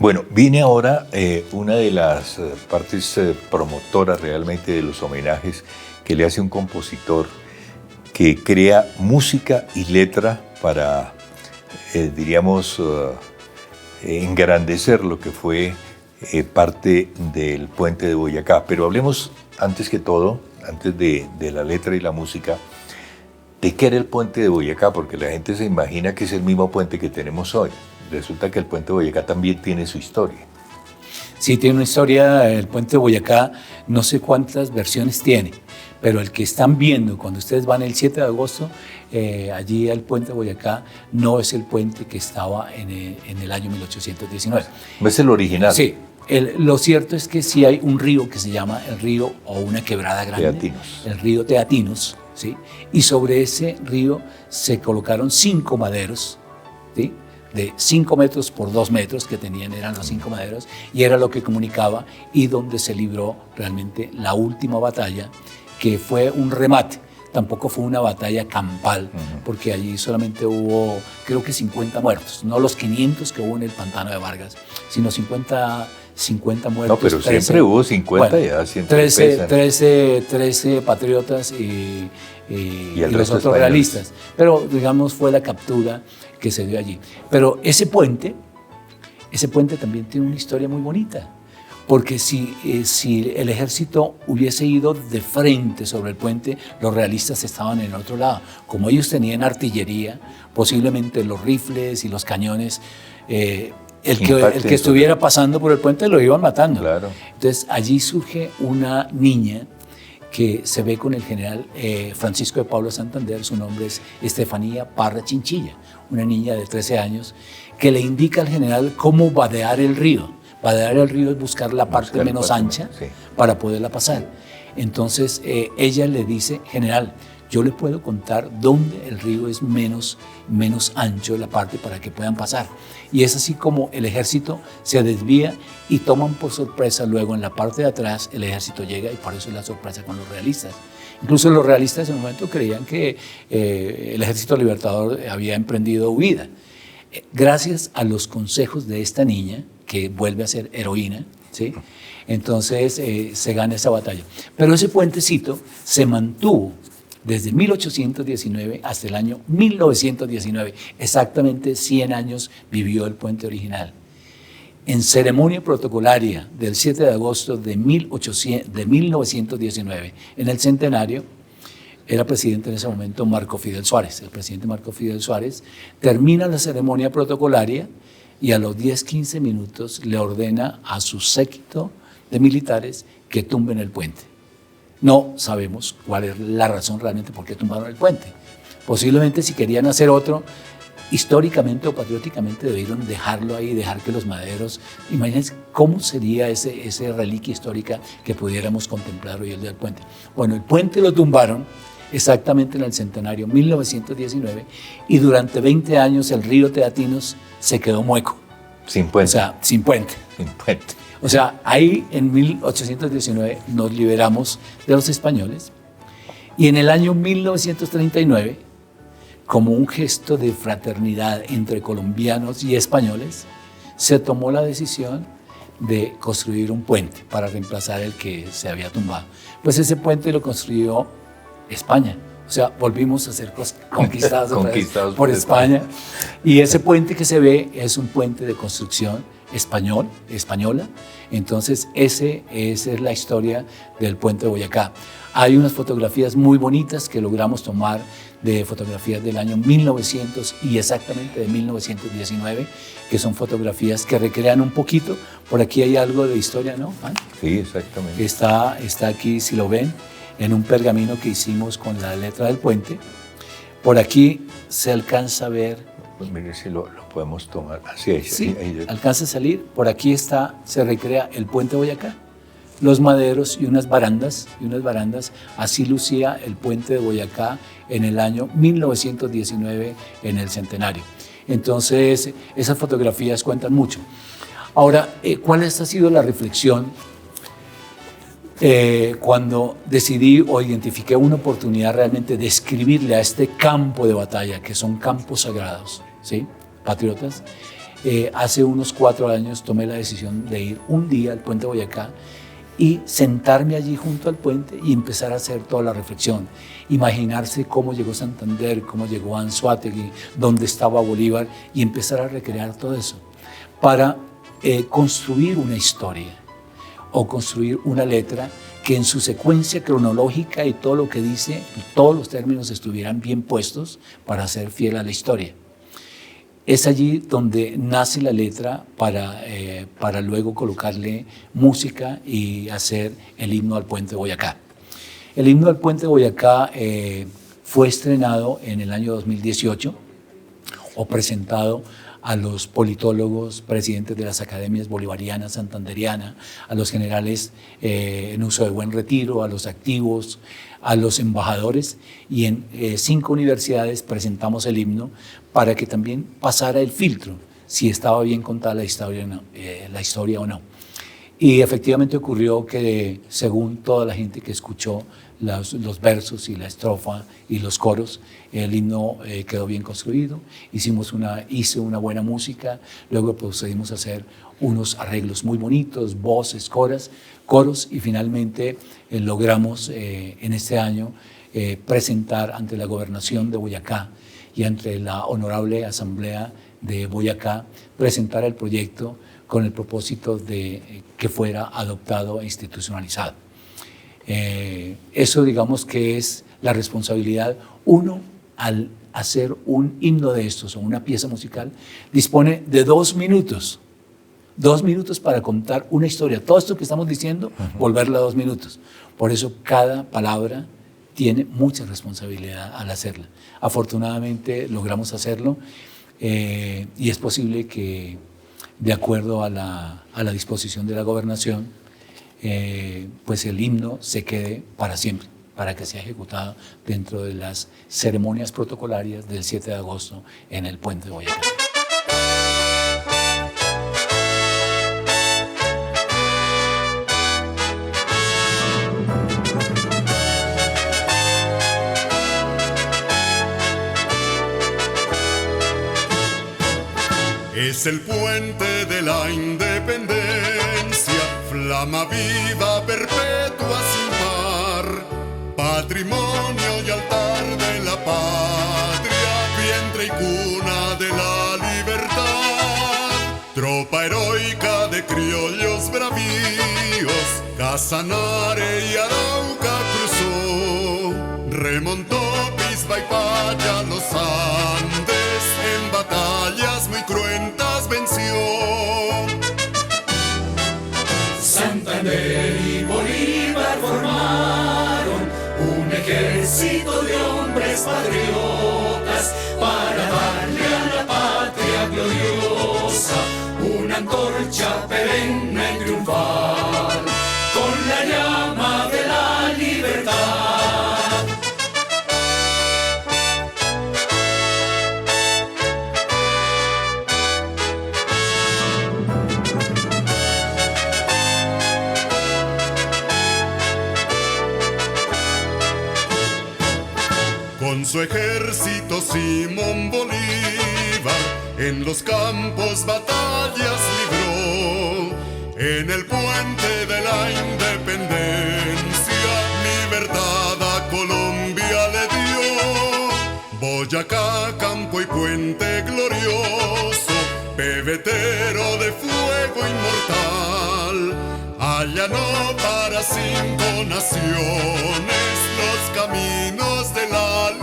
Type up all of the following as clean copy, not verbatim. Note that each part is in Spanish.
Bueno, viene ahora una de las partes promotoras realmente de los homenajes que le hace un compositor que crea música y letra para, diríamos, engrandecer lo que fue parte del Puente de Boyacá. Pero hablemos antes que todo, antes de la letra y la música, de qué era el Puente de Boyacá, porque la gente se imagina que es el mismo puente que tenemos hoy. Resulta que el Puente de Boyacá también tiene su historia. Sí, tiene una historia, el Puente de Boyacá, no sé cuántas versiones tiene, pero el que están viendo cuando ustedes van el 7 de agosto, allí al Puente de Boyacá, no es el puente que estaba en el año 1819. ¿No es el original? Sí, lo cierto es que sí hay un río que se llama el río, o una quebrada grande, Teatinos. El río Teatinos, ¿sí? Y sobre ese río se colocaron 5 maderos, ¿sí? De 5 metros por 2 metros que tenían, eran los 5 maderos, y era lo que comunicaba, y donde se libró realmente la última batalla, que fue un remate. Tampoco fue una batalla campal, porque allí solamente hubo, creo que 50 muertos, no los 500 que hubo en el pantano de Vargas, sino 50 muertos. No, pero 13, siempre hubo 50, bueno, ya 13 patriotas y los otros realistas. Pero, digamos, fue la captura que se dio allí. Pero ese puente también tiene una historia muy bonita, porque si el ejército hubiese ido de frente sobre el puente, los realistas estaban en el otro lado. Como ellos tenían artillería, posiblemente los rifles y los cañones, el que estuviera pasando por el puente lo iban matando. Claro. Entonces allí surge una niña que se ve con el general Francisco de Paula Santander, su nombre es Estefanía Parra Chinchilla, una niña de 13 años, que le indica al general cómo vadear el río. Vadear el río es buscar la parte menos ancha, sí, para poderla pasar. Entonces ella le dice, general, yo le puedo contar dónde el río es menos ancho, la parte para que puedan pasar. Y es así como el ejército se desvía y toman por sorpresa. Luego en la parte de atrás el ejército llega, y por eso es la sorpresa con los realistas. Incluso los realistas en un momento creían que el ejército libertador había emprendido huida. Gracias a los consejos de esta niña, que vuelve a ser heroína, ¿sí? Entonces se gana esa batalla. Pero ese puentecito se mantuvo desde 1819 hasta el año 1919. Exactamente 100 años vivió el puente original. En ceremonia protocolaria del 7 de agosto de 1919, en el centenario, era presidente en ese momento Marco Fidel Suárez. El presidente Marco Fidel Suárez termina la ceremonia protocolaria y a los 10-15 minutos le ordena a su séquito de militares que tumben el puente. No sabemos cuál es la razón realmente por qué tumbaron el puente. Posiblemente si querían hacer otro, históricamente o patrióticamente debieron dejarlo ahí, dejar que los maderos. Imagínense cómo sería ese reliquia histórica que pudiéramos contemplar hoy el día del puente. Bueno, el puente lo tumbaron exactamente en el centenario 1919 y durante 20 años el río Teatinos se quedó mueco. Sin puente. O sea, sin puente. Sin puente. O sea, ahí en 1819 nos liberamos de los españoles y en el año 1939, como un gesto de fraternidad entre colombianos y españoles, se tomó la decisión de construir un puente para reemplazar el que se había tumbado. Pues ese puente lo construyó España. O sea, volvimos a ser conquistados por España. Y ese puente que se ve es un puente de construcción española. Entonces, esa es la historia del puente de Boyacá. Hay unas fotografías muy bonitas que logramos tomar de fotografías del año 1900 y exactamente de 1919, que son fotografías que recrean un poquito. Por aquí hay algo de historia, ¿no, Juan? Sí, exactamente. Está aquí, si lo ven, en un pergamino que hicimos con la letra del puente. Por aquí se alcanza a ver. Pues mire si lo podemos tomar. Así, sí, ahí. Alcanza a salir. Por aquí se recrea el puente de Boyacá. Los maderos y unas barandas. Así lucía el puente de Boyacá en el año 1919 en el centenario. Entonces, esas fotografías cuentan mucho. Ahora, ¿cuál ha sido la reflexión? Cuando decidí o identifiqué una oportunidad realmente de escribirle a este campo de batalla, que son campos sagrados, ¿sí? Patriotas, hace unos 4 años tomé la decisión de ir un día al puente Boyacá y sentarme allí junto al puente y empezar a hacer toda la reflexión. Imaginarse cómo llegó Santander, cómo llegó Anzoátegui, dónde estaba Bolívar, y empezar a recrear todo eso para construir una historia o construir una letra que en su secuencia cronológica y todo lo que dice, todos los términos estuvieran bien puestos para ser fiel a la historia. Es allí donde nace la letra para luego colocarle música y hacer el himno al puente de Boyacá. El himno al puente de Boyacá fue estrenado en el año 2018 o presentado a los politólogos, presidentes de las academias bolivariana, santanderiana, a los generales en uso de buen retiro, a los activos, a los embajadores, y en 5 universidades presentamos el himno para que también pasara el filtro, si estaba bien contada la historia o no. Y efectivamente ocurrió que, según toda la gente que escuchó los versos y la estrofa y los coros, el himno quedó bien construido. Hice una buena música, luego procedimos a hacer unos arreglos muy bonitos, voces, coros, y finalmente logramos en este año presentar ante la Gobernación de Boyacá y ante la Honorable Asamblea de Boyacá, presentar el proyecto con el propósito de que fuera adoptado e institucionalizado. Eso, digamos, que es la responsabilidad. Uno, al hacer un himno de estos o una pieza musical, dispone de 2 minutos. 2 minutos para contar una historia. Todo esto que estamos diciendo, volverla a 2 minutos. Por eso cada palabra tiene mucha responsabilidad al hacerla. Afortunadamente logramos hacerlo y es posible que, de acuerdo a la disposición de la Gobernación, pues el himno se quede para siempre, para que sea ejecutado dentro de las ceremonias protocolarias del 7 de agosto en el puente de Boyacá. Es el puente de la independencia, flama viva, perpetua sin par, patrimonio y altar de la patria, vientre y cuna de la libertad. Tropa heroica de criollos bravíos, Casanare y Arauca cruzó, remontó Pisba y Paya los Andes, en batallas muy cruentas venció. Santander y Bolívar formaron un ejército de hombres patriotas para darle a la patria gloriosa una antorcha perenne y triunfal con la llama de la libertad. Con su ejército Simón Bolívar en los campos batallas libró, en el puente de la independencia libertad a Colombia le dio. Boyacá, campo y puente glorioso, pebetero de fuego inmortal, allanó para 5 naciones los caminos de la libertad.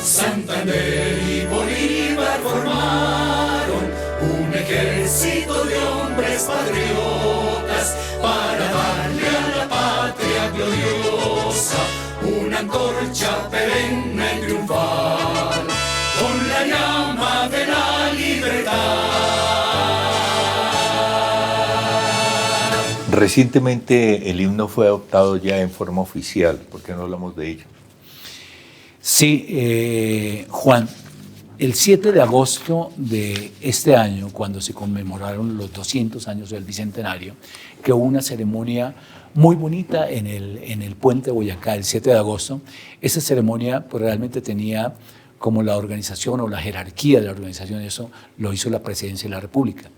Santander y Bolívar formaron un ejército de hombres patriotas para darle a la patria gloriosa una antorcha perenne y triunfal con la llama de la libertad. Recientemente el himno fue adoptado ya en forma oficial. ¿Por qué no hablamos de ello? Sí, Juan, el 7 de agosto de este año, cuando se conmemoraron los 200 años del Bicentenario, que hubo una ceremonia muy bonita en el puente de Boyacá, el 7 de agosto, esa ceremonia pues realmente tenía como la organización o la jerarquía de la organización, eso lo hizo la Presidencia de la República.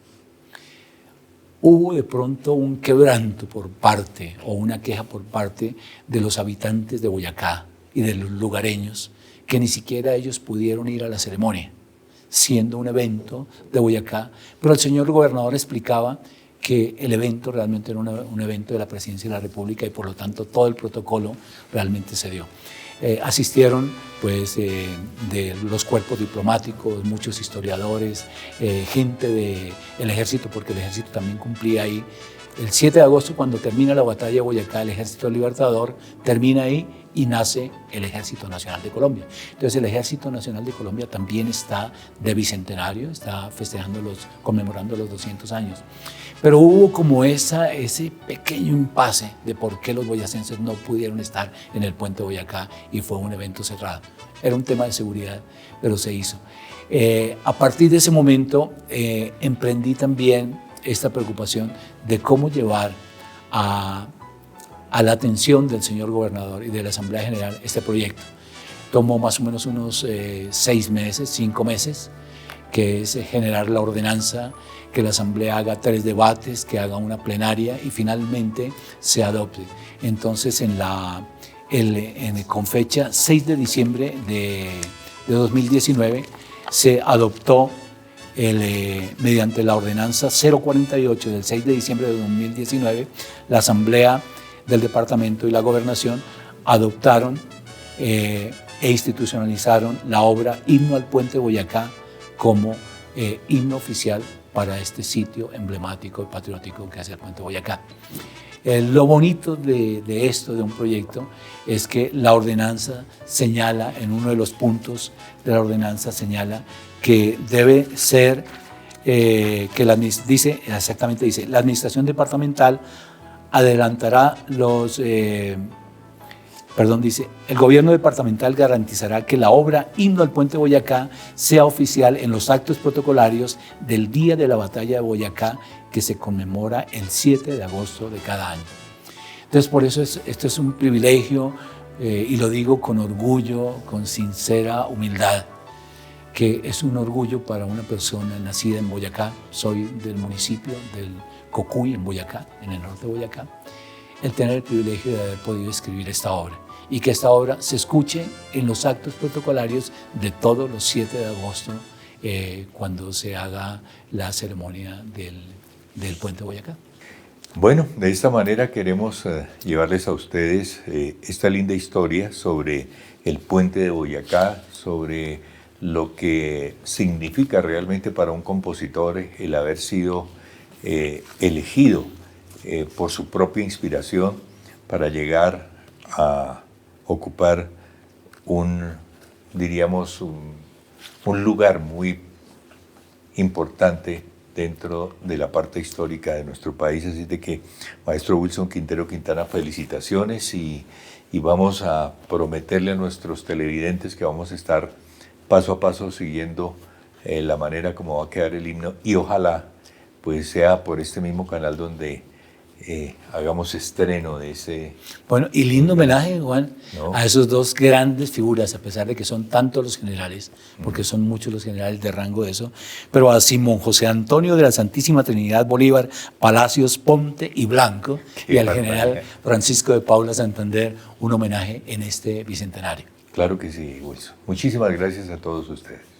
Hubo de pronto un quebranto por parte o una queja por parte de los habitantes de Boyacá y de los lugareños, que ni siquiera ellos pudieron ir a la ceremonia, siendo un evento de Boyacá, pero el señor gobernador explicaba que el evento realmente era un evento de la Presidencia de la República y por lo tanto todo el protocolo realmente se dio. Asistieron pues de los cuerpos diplomáticos, muchos historiadores, gente del ejército, porque el ejército también cumplía ahí. El 7 de agosto, cuando termina la batalla de Boyacá, el Ejército Libertador termina ahí y nace el Ejército Nacional de Colombia. Entonces el Ejército Nacional de Colombia también está de bicentenario, está conmemorando los 200 años. Pero hubo como ese pequeño impasse de por qué los boyacenses no pudieron estar en el puente de Boyacá y fue un evento cerrado. Era un tema de seguridad, pero se hizo. A partir de ese momento emprendí también esta preocupación de cómo llevar a la atención del señor gobernador y de la Asamblea General este proyecto. Tomó más o menos unos 6 meses, 5 meses, que es generar la ordenanza, que la Asamblea haga 3 debates, que haga una plenaria y finalmente se adopte. Entonces, con fecha 6 de diciembre de 2019, se adoptó mediante la ordenanza 048 del 6 de diciembre de 2019, la Asamblea del Departamento y la Gobernación adoptaron e institucionalizaron la obra Himno al Puente de Boyacá como himno oficial para este sitio emblemático y patriótico que es el Puente de Boyacá. Lo bonito de esto, de un proyecto, es que la ordenanza señala, en uno de los puntos de la ordenanza señala que debe ser, dice, la administración departamental adelantará dice, el gobierno departamental garantizará que la obra Himno al Puente de Boyacá sea oficial en los actos protocolarios del día de la batalla de Boyacá, que se conmemora el 7 de agosto de cada año. Entonces, por eso esto es un privilegio, y lo digo con orgullo, con sincera humildad, que es un orgullo para una persona nacida en Boyacá. Soy del municipio del Cocuy, en Boyacá, en el norte de Boyacá, el tener el privilegio de haber podido escribir esta obra y que esta obra se escuche en los actos protocolarios de todos los 7 de agosto cuando se haga la ceremonia del Puente de Boyacá. Bueno, de esta manera queremos llevarles a ustedes esta linda historia sobre el Puente de Boyacá, sobre lo que significa realmente para un compositor el haber sido elegido por su propia inspiración para llegar a ocupar un lugar muy importante dentro de la parte histórica de nuestro país. Así de que, maestro Wilson Quintero Quintana, felicitaciones y vamos a prometerle a nuestros televidentes que vamos a estar paso a paso siguiendo la manera como va a quedar el himno y ojalá pues sea por este mismo canal donde hagamos estreno de ese... Bueno, y lindo homenaje, Juan, a esos dos grandes figuras, a pesar de que son tantos los generales, porque son muchos los generales de rango de eso, pero a Simón José Antonio de la Santísima Trinidad Bolívar, Palacios, Ponte y Blanco, y al general Francisco de Paula Santander, un homenaje en este bicentenario. Claro que sí, Wilson. Muchísimas gracias a todos ustedes.